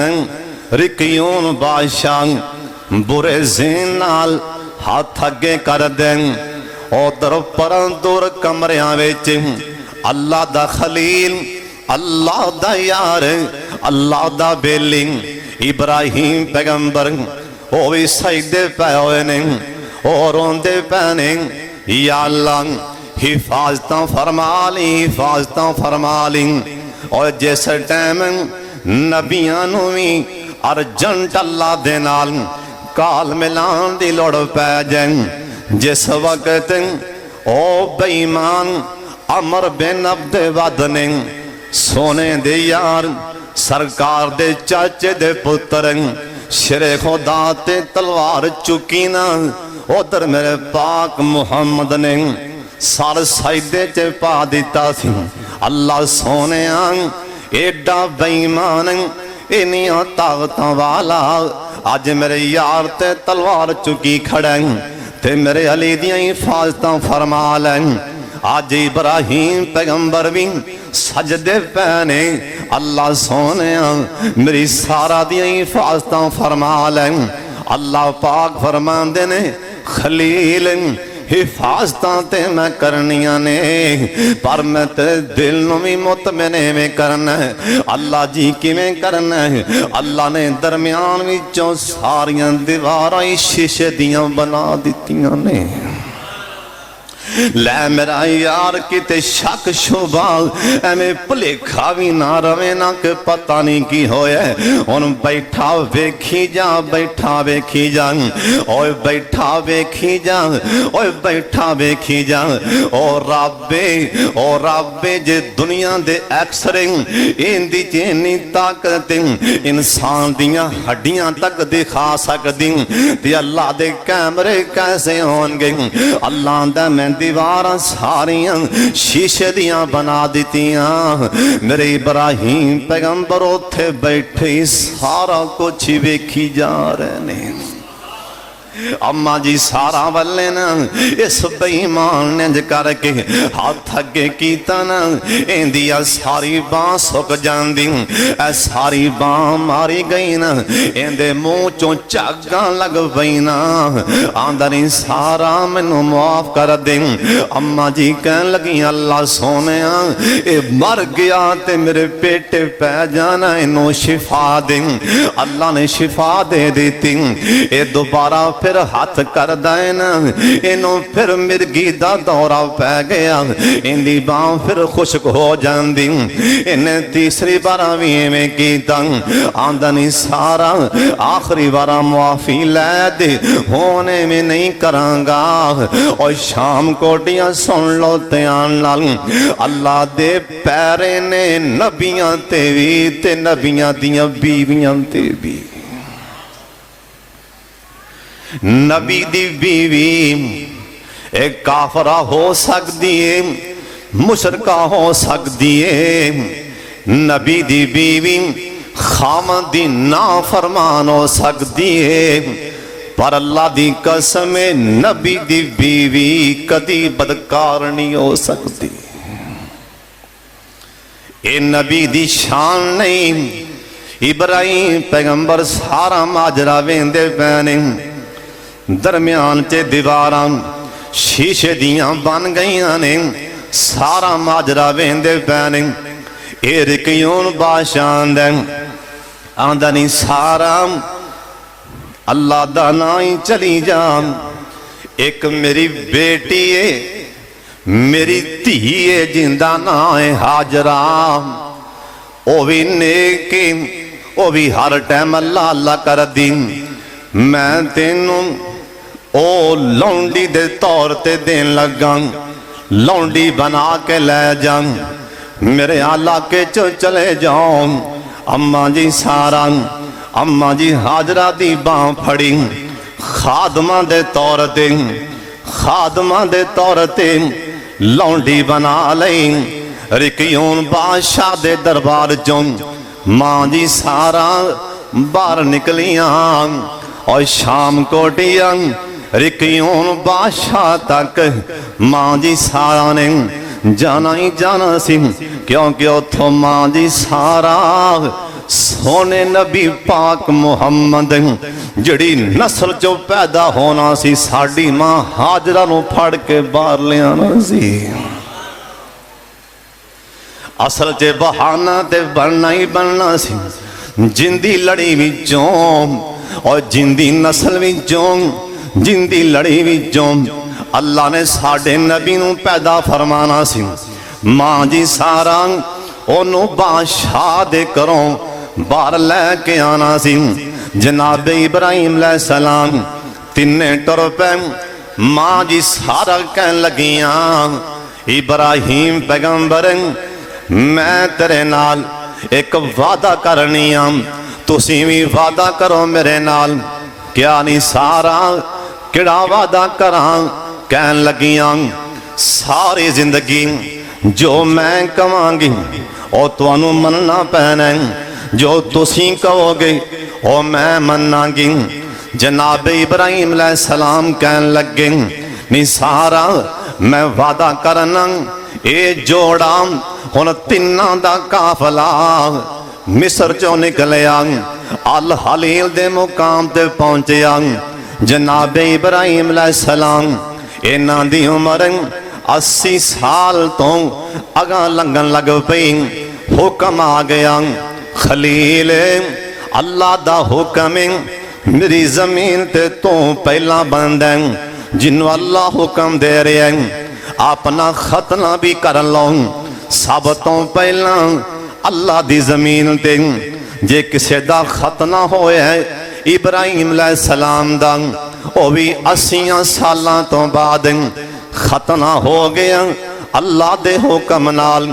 रिकियों बादशाह बुरे ज़हन नाल हाथ अगे कर दें, उधर परं दूर कमरियां विच अल्लाह दा खलील, अल्लाह दा यार, अल्लाह दा बेली इब्राहिम पैगंबर वो भी सजदे पै होए ने और रोंदे पै ने, या अल्लाह हिफाजत फरमा ली, हिफाजत फरमा ली। और जिस टाइम नबियां नूं भी अर्जेंट अल्लाह दे नाल काल मिलान दी लोड़ पै जाए, जिस वक्त ओ बेईमान अमर बिन अब्द वद ने सोने दे यार सरकार दे चाचे दे पुत्र शेरे खुदा ते तलवार चुकी ना, उधर मेरे पाक मुहम्मद ने सर सजदे च पा दिता सी। अल्लाह सोने एडा बेईमान इन्नियां ताकतां वाला अज मेरे यार ते तलवार चुकी खड़ा ते मेरे अली दियां हिफाजतां फरमा लैं। अज इब्राहिम पैगंबर भी सजदे पैने, अल्लाह सोने मेरी सारा दियां हिफाजतां फरमा लैं। अल्लाह पाक फरमांदे ने खलील हिफाजतां ते मैं करनियां ने, पर मैं ते दिल नूं भी मुतमिन में करना है। अल्लाह जी किवें करना है? अल्लाह ने दरम्यान विचों सारियां दीवारां शीशे दियां बना दित्तियां ने। लै मेरा यार किते शक शुबा एवें भुलेखा भी ना रवे ना कि पता नहीं की होया। हुण बैठा वेखी जा, बैठा वेखी जा, ओए बैठा वेखी जा, ओए बैठा वेखी जा। ओ रब्बे जे दुनिया दे एक्सरे इंदी च इन्नी ताकत इंसान दियां हड्डियां तक दिखा सकदी ते अल्लाह दे कैमरे कैसे होणगे? अल्लाह दा मैं दीवारां सारियां शीशे दियां बना दित्तियां। मेरे इब्राहिम पैगंबर उत्थे बैठे सारा कुछ वेखी जा रहे ने। अम्मा जी सारा वाले ना इस बेईमान ने इंज करके हाथ अगे कीता ना, इंदिया सारी बांह सुक जांदी, ऐ सारी बांह मारी गई ना, इंदे मुंह चों झागां लग पई ना। आंदा नहीं सारा मैनू माफ कर दे। अम्मा जी कहन लगी अल्लाह सोनिया ये मर गया ते मेरे पेटे पै जाना, इनू शिफा दे। अल्लाह ने शिफा दे दी। ये दोबारा फिर हाथ कर देन, इनू फिर मिर्गी दा दौरा पै गया, इंदी बांह फिर खुश्क हो जाती। इन्हें तीसरी बार भी इवें कीता। आंदा नहीं सारा आखिरी बार मुआफी लै दे, होने में नहीं करांगा। और शाम कोटियां सुन लो ध्यान नाल, अल्लाह दे पैरे ने नबियां ते भी ते नबियां दियां बीवियां ते भी। नबी दी बीवी एक काफरा हो सकती है, मुशरका हो सकती है। नबी दी बीवी खामद दी नाफरमान हो सकती है, पर अल्लाह दी कसम नबी दी बीवी कदी बदकार नहीं हो सकती। ये नबी दी शान नहीं। इब्राहिम पैगंबर सारा माजरा वेंदे पैने, दरम्यान च दीवारां शीशे दियां बन गईयां ने, सारा माजरा वेंदे पैने। ए रिकयून बादशाह दे आंदा नहीं सारा अल्लाह दा नां ही चली जा। एक मेरी बेटी है, मेरी धी है, जिंदा ना है हाजरा, ओ भी नेक, ओ भी हर टाइम अल्लाह अल्लाह कर दी। मैं तेनू ओ लौंडी दे तौर ते देन लगा, लौंडी बना के ले जा, मेरे इलाके च चले जाओ। अम्मा जी सारा अम्मा जी हाजरा दी बांह फड़ी, खादमा दे तौर ते खादमा दे तौर ते लौंडी बना लई। रिकयून बादशाह दे दरबार चों मां जी सारा बाहर निकलियां, और शाम कोटियां रिकयून बादशाह तक मां जी सारा ने जाना ही जाना सी, क्योंकि उथों मां जी सारा सोने नबी पाक मुहम्मद जिहड़ी नस्ल चो पैदा होना सी, साडी मां हाजरा नूं फड़ के बाहर ले आना सी। असल च बहाना ते बनना ही बनना सी। जिंदी लड़ी विचों और जिंदी नस्ल विचों, जिंदी लड़ी विचों अल्लाह ने साडे नबी नूं पैदा फरमाना सी। मां जी सारा ओनू बादशाह दे घरों बाहर लैके आना सी। जनाब इब्राहिम अलैहिस्सलाम तिन्ने टुर पे। मां जी सारा कहन लगियां इब्राहिम पैगंबर मैं तेरे नाल एक वादा करनी आ, तुसी भी वादा करो मेरे नाल। क्या नहीं सारा किड़ा वादा करा? कहन लगियां सारी जिंदगी जो मैं कवांगी ओ तुहानू मनना पैना, जो तुसी कहोगे ओ मैं मनांगी। जनाब इब्राहिम अलैहिस्सलाम कहन लगे नी सारा मैं वादा करना ए जोड़ा हुण तिन्ना दा काफला मिस्र चो निकलिया, अल हलील दे मुकाम ते पहुंचया। जनाब इब्राहिम अलैहिस्सलाम इन्हां दी उम्र 80 साल तो अगा लंघन लग पई। हुक्म आ गया खलील अल्लाह दा हुक्म मेरी जमीन ते तू पहला बंद है, जिन्हों अल्लाह हुक्म दे रहा है अपना खतना भी कर लो। सब तो पहला अल्लाह दी जमीन ते जे किसी दा खतना होया इब्राहिम अलैहिस्सलाम दा, वो भी 80 सालां तो बाद खतना हो गया अल्लाह दे हुक्म नाल।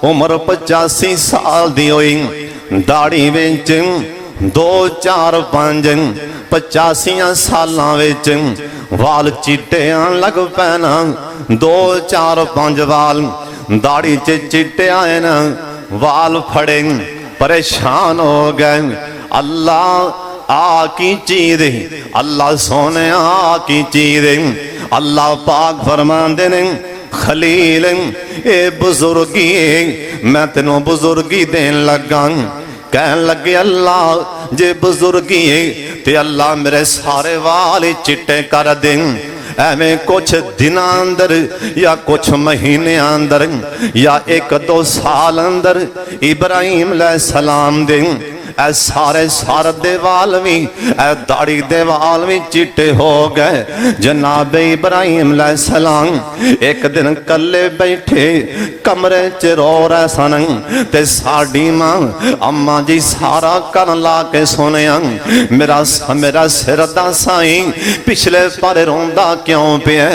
उम्र 85 साल दी होई, दाढ़ी विच 2 4 5 85 सालां विच वाल चिट्टे आन लग पैना। 2 4 5 वाल दाढ़ी च चिट्टे आए न, वाल फड़े परेशान हो गए। अल्लाह आ की चीज अल्लाह सोने आ की चीज अल्लाह पाक फरमांदे ने खलील ए बुजुर्गी मैं तेनों बुजुर्गी देन लगा। कहन लगे अल्लाह जे बुजुर्गी ते अल्लाह मेरे सारे वाल चिट्टे कर दे। एवें कुछ दिनां अंदर या कुछ महीने अंदर या 1-2 साल अंदर इब्राहिम अलैहिस्सलाम दे ऐ सारे सार दे वाल भी ऐ दाढ़ी दे वाल भी चिट्टे हो गए। जनाब इब्राहिम अलैहिस्सलाम एक दिन कल्ले बैठे कमरे च रो रहे सन ते साडी मां अम्मा जी सारा कन ला के सुनिया मेरा सिर दा साईं पिछले पारे रोंदा क्यों पिया।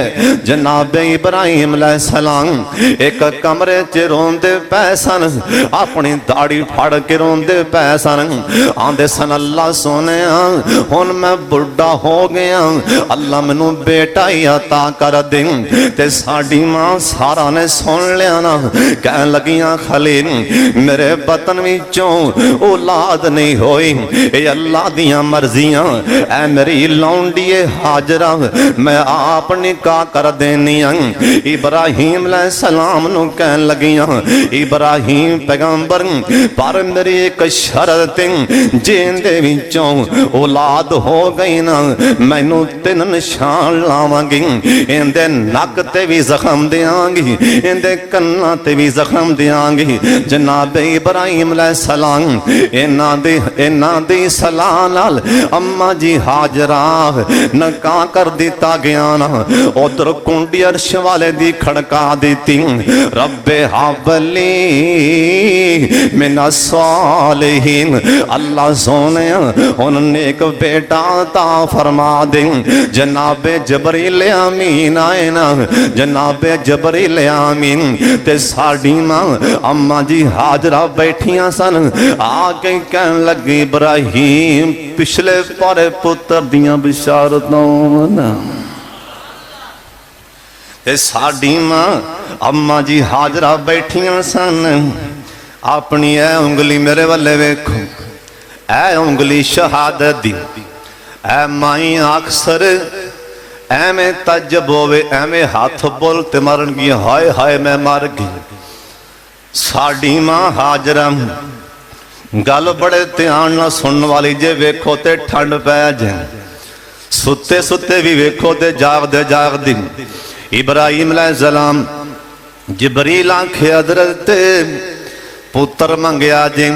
जनाब इब्राहिम अलैहिस्सलाम एक कमरे च रोंदे पै सन अपनी दाढ़ी फाड़ के रोंदे पै सन आंदे सन अल्लाह सोने हुन मैं बुढ़ा हो गया अल्लाह मैनू बेटा ही अता कर दे। ते साडी मां सारा ने सुन लिया ना कहन लगियां खलील मेरे बतन विचों औलाद नहीं होई ये अल्लाह दियां मर्जियां ऐ मेरी लौंडिए हाजरा मैं आप निकाह कर देनी। इब्राहिम अलैहिस्सलाम नु कहन लगियां इब्राहिम पैगंबर पर मेरी एक शर्त जेंदे विचों औलाद हो गई ना मैनू 3 निशान लावांगी। इंदे नक ते भी जख्म देंगी इंदे कन्ना ते भी जख्म देंगी। जनाब इब्राहिम अलैहिस्सलाम इन्हां दी सलाह नाल अम्मा जी हाजरा नकाह कर दिता गया ना। उधर कुंडी अर्श वाले दी खड़का दी रब्बे हाबली मिनस सालिहीन अल्लाह सोने उन्होंने एक बेटा ता फरमा दे। जनाबे जबरील अमीन आए ना जनाबे जबरील अमीन ते साडी मां अम्मा जी हाजरा बैठियां सन आके कहन लगी इब्राहिम पिछले पारे पुत्र दियां बिशारतां ना। ते साडी मां अम्मा जी हाजरा बैठियां सन अपनी ऐ उंगली मेरे वाले वेखो ऐ उंगली शहादत दी ऐ माई अक्सर एवें तजब होवे एवें हाथ बोल ते मरन गी हाय हाय मैं मर गई। साडी मां हाजरा गल बड़े ध्यान नाल सुनने वाली जे वेखो ते ठंड पै जाए सुते सुते भी वेखो ते जागदे जागदी इब्राहिम अलैहिस्सलाम जिबरील आखे हजरत पुत्र मंगया जे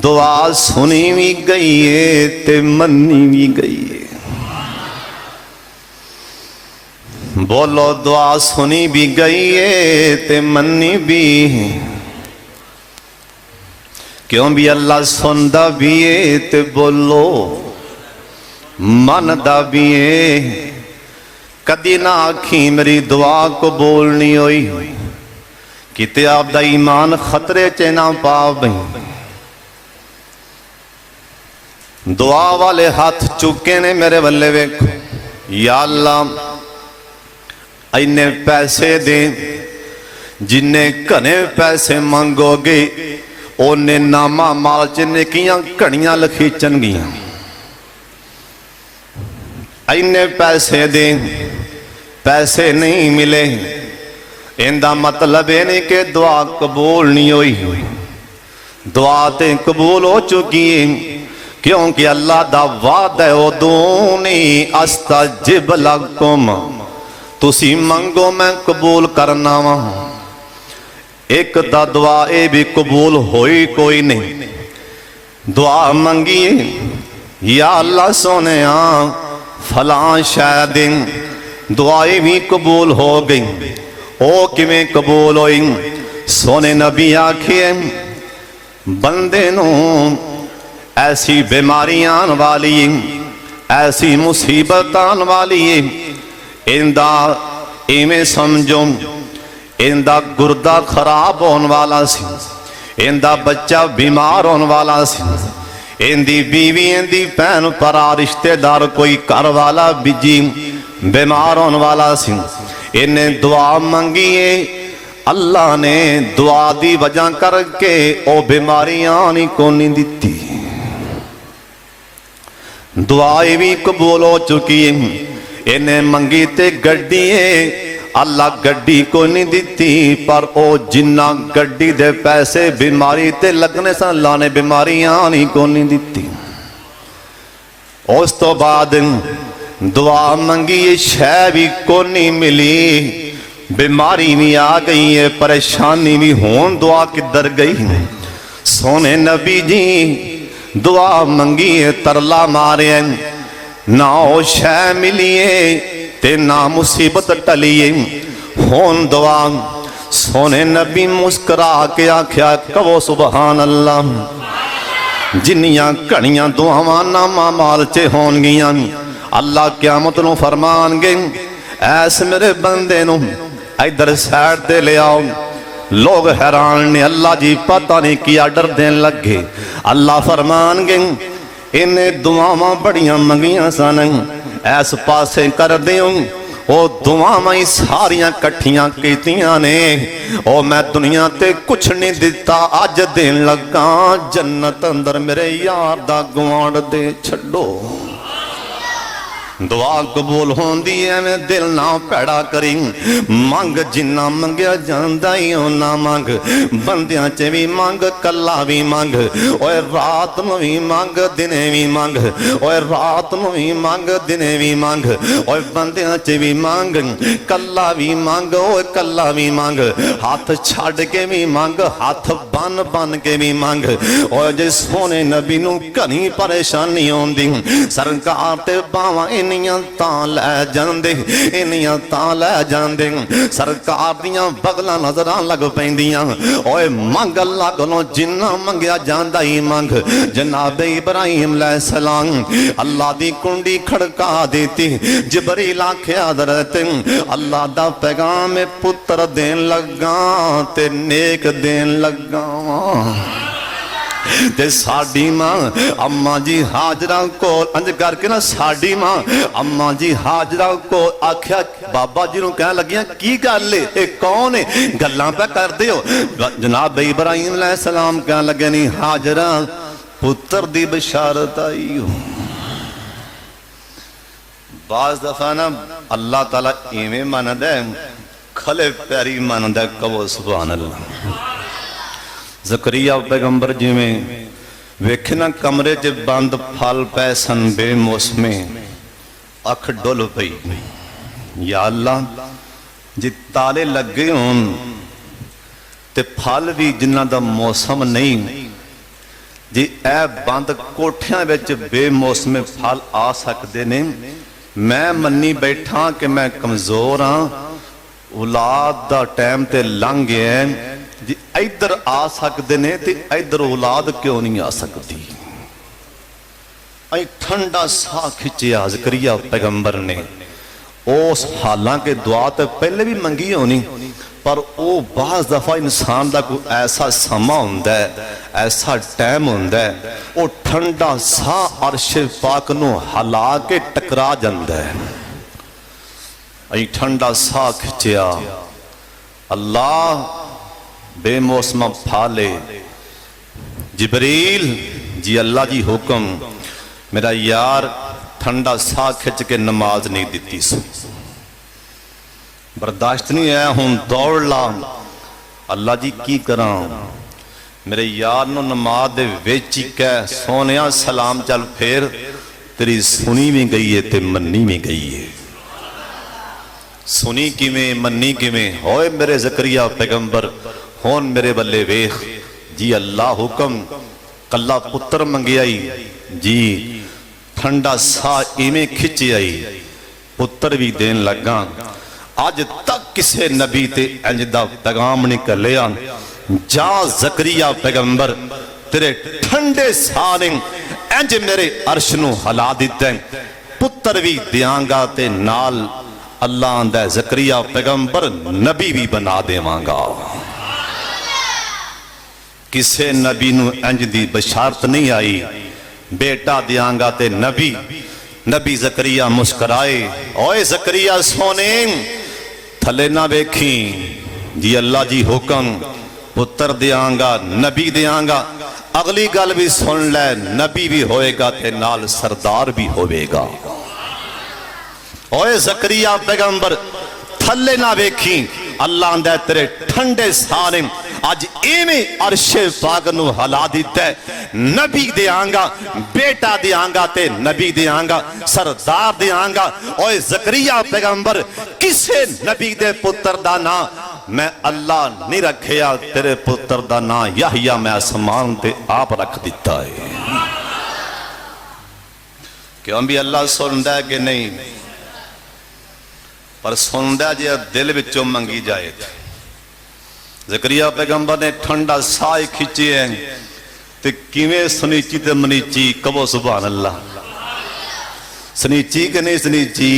दुआ सुनी भी गई है ते मन्नी भी गई है। बोलो दुआ सुनी भी गई है ते मन्नी भी क्यों भी अल्लाह सुनदा भी है ते बोलो मनदा भी है। कदी ना आखी मेरी दुआ कबूल नहीं हुई किते आपदा ईमान खतरे च ना पा बई। दुआ वाले हाथ चुके ने मेरे बल्ले वेखो या अल्लाह इन्ने पैसे दे जिन्ने घने पैसे मंगोगे ओने नामा माल च नेकियां घड़ियां लखीचन गियां। इन्ने पैसे दे पैसे नहीं मिले इंदा मतलब ये नहीं कि दुआ कबूल नहीं हुई। दुआ ते कबूल हो चुकी है क्योंकि अल्लाह दा वादा है उदूनी अस्तजिब लकुम तुसी मंगो मैं कबूल करना वा। एक दा दुआ ये भी कबूल होई कोई नहीं। दुआ मंगी या अल्लाह सोने फलां शायद दुआएं भी कबूल हो गई। ओ किवें कबूल होई सोने नबी आखिए बंदे नू ऐसी बीमारियां आने वाली ऐसी मुसीबत आने वाली इंदा इवें समझो इंदा गुर्दा खराब होने वाला सी इंदा बच्चा बीमार होने वाला सी इंदी बीवी इंदी भैन भरा रिश्तेदार कोई घर वाला बिजी बीमार होने वाला सी। इन्हें दुआ मंगी अल्लाह ने दुआ दी वजह करके ओ बीमारियां नहीं कोनी दिती। दुआई भी कबूल हो चुकी है। इन्हें मंगी ते गड्डी अल्लाह गड्डी को नहीं दिती, पर ओ जिन्ना गड्डी दे पैसे बीमारी ते लगने सन अल्लाह ने बीमारियां नहीं को नहीं दिती। उस तो बाद दुआ मंगी शह भी को नहीं मिली, बीमारी भी आ गई है, परेशानी भी होन दुआ किधर गई। सोने नबी जी दुआ मंगी है, तरला मारे ना ओ शह मिलिए ते ना मुसीबत टलिए। होन दुआ सोने नबी मुस्करा के आख्या कहो सुबहान अल्लाह। जिन्नियां घड़ियां दुआवां नामा माल च होणगियां अल्लाह क़यामत नूं फरमानगे ऐस मेरे बंदे नूं इधर साइड ते ले आओ। लोग हैरान ने, अल्लाह जी पता नहीं की आर्डर देन लगे। अल्लाह फरमानगे इन्हें दुआवां बड़ियां मंगियां सन, ऐस पासे कर दियो ओ दुआवां ही सारियां कट्ठियां कीतियां ने। ओ मैं दुनिया ते कुछ नहीं दिता, अज देन लगा जन्नत अंदर मेरे यार दा गुआंढ दे छड्डो। दुआ कबूल होंदी है, मैं दिल ना पैड़ा करी। मंग जिन्ना मंगया जांदा ही ओना मंग, बंदियां च भी मंग कल्ला भी मंग, ओए रात नूं भी मंग दिने भी मंग, ओए रात नूं भी मंग दिने भी मंग, ओए बंदियां च भी मंग कल्ला भी मंग, ओए कल्ला भी मंग, हाथ छड़ के भी मंग, हाथ बन बन के भी मंग। ओए जे सोने नबी नूं घनी परेशानी आउंदी सरकार ते बावां इन्नियां तां लै जांदे, इन्नियां तां लै जांदे सरकार दियां बगलां नजरां लग पैंदियां। ओए मंग अल्लाह कोलों जिन्ना मंगया जांदा ही मंग। जनाब इब्राहिम अलैहिस्सलाम अल्लाह दी कुंडी खड़का देती, जिबरील आख्या हज़रत अल्लाह दा पैगाम पुत्र देन लगा ते नेक देन लगा। ते साडी मां अम्मा जी हाजरा को अंज करके ना साडी मां अम्मा जी हाजरा को आख्या बाबा जी नूं कहन लगियां की गल है कौन है गल्लां पे करदे हो। जनाब इब्राहिम अलैहिस्सलाम कहन लगे नहीं हाजरा पुत्र दी बशारत आई हो। बाज दफा ना अल्लाह ताला इवें मनदा खले पैरी मनदा, कहो सुभान अल्लाह। ज़करिया पैगंबर जिमें वेखे ना कमरे च बंद फल पै सन बेमौसमे, अख डुल पई या अल्लाह जे ताले लगे होन ते फल भी जिन्हां दा मौसम नहीं, जे ए बंद कोठियां विच बेमौसमे फल आ सकते ने। मैं मन्नी बैठा कि मैं कमजोर हाँ, औलाद दा टाइम ते लंघ गया जी, इधर आ सकते ने ते इधर औलाद क्यों नहीं आ सकती। ठंडा सा खिंचिया ज़करिया पैगंबर ने। उस हालांकि दुआ तो पहले भी मंगी होनी, पर वो बाज़ दफा इंसान का कोई ऐसा समा हुंदा है, ऐसा टाइम हुंदा है, वो ठंडा सा अर्श पाक नूं हिला के टकरा जांदा है। ठंडा सा खिंचिया अल्लाह बेमौसम फाले। जिबरील जी अल्लाह जी हुक्म, मेरा यार ठंडा सा खिंच के नमाज नहीं दी सी, बर्दाश्त नहीं है, हूं दौड़ ला। अल्लाह जी की करा, मेरे यार नूं नमाज दे विच ही कह सोनिया सलाम चल फेर, तेरी सुनी भी गई है ते मन्नी भी गई है। सुनी किवें मन्नी किवें होए मेरे ज़करिया पैगंबर, होन मेरे बल्ले वेख जी अल्लाह हुक्म कला पुत्र मंगियाई जी, ठंडा सा इवें खिंच आई पुत्र भी देन लगा। अज तक किसे नबी ते इंज दा पैगाम नहीं कलिया। जा ज़करिया पैगंबर तेरे ठंडे सा ने इंज मेरे अर्श नूं हिला दिता, पुत्र भी दियांगा ते नाल अल्लाह आंदा ज़करिया पैगंबर नबी भी बना देवांगा। किसे नबी नूं इंज दी बशारत नहीं आई बेटा दियांगा ते नबी। नबी ज़करिया मुस्कुराए, ओए ज़करिया सोने थले ना वेखी जी, अल्लाह जी हुक्म पुत्र दियांगा नबी दियांगा। अगली गल भी सुन लै, नबी भी होएगा ते नाल सरदार भी होवेगा। ओए जकरिया पैगंबर थले ना वेखी, अल्लाह आंदा तेरे ठंडे सारे अज इवें अरशे पाक नू हिला दिता है, नबी देआंगा, बेटा देआंगा ते नबी देआंगा, सरदार देआंगा। ओए जकरिया पैगंबर किसे नबी दे पुत्र दा ना मैं अल्लाह नहीं रखिया, तेरे पुत्र दा ना याहिया मैं आसमान ते आप रख दिता है। क्यों भी अल्लाह सुनदा है कि नहीं? पर सुनदा जे दिल विचों मंगी जाए। ज़करिया पैगंबर ने ठंडा साह खिंचे है ते किवें सनीची ते मनीची, कहो सुभान अल्लाह। सनीची कि नहीं सनीची?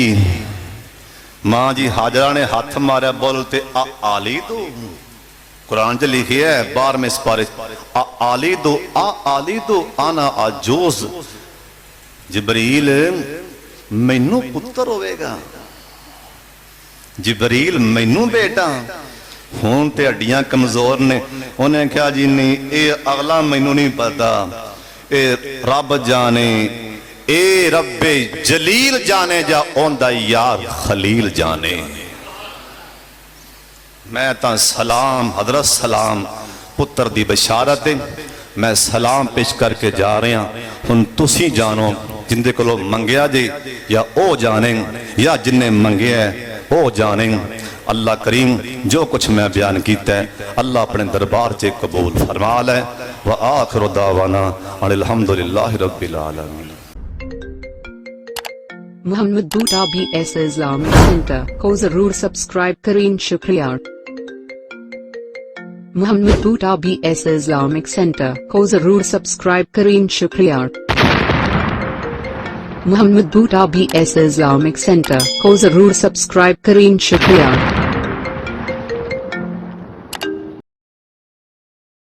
मां जी हाजरा ने हाथ मारा, बोलते आली दो। कुरान च लिखे है 12वें सिपारे, आली दो आली दो आना आजोज। जिबरील मैनू पुत्र होवेगा, जिबरील मैनू बेटा। हुण ते हड्डियां कमजोर ने, उन्हें कहा जी नहीं ये अगला मैनू नहीं पता, ये रब जाने, ए रब्बे जलील जाने जा ओंदा यार खलील जाने। मैं तां सलाम हजरत सलाम पुत्र दी बशारत है, मैं सलाम पेश करके जा रहा। हुण तुसी जानो जिंदे कोलों मंगया जे, या ओ जाने या जिन्ने मंगया ओ जाने। अल्लाह करीम जो कुछ मैं बयान किया है अल्लाह अपने दरबार से कबूल फरमा ले। व आखिरु दावाना अल्हम्दुलिल्लाहि रब्बिल आलमीन। मोहम्मद बूटा BS इस्लामिक सेंटर को जरूर सब्सक्राइब करें, शुक्रिया। मोहम्मद बूटा BS इस्लामिक सेंटर को जरूर सब्सक्राइब करें, शुक्रिया। मोहम्मद बूटा BS इस्लामिक सेंटर को जरूर सब्सक्राइब करें, शुक्रिया।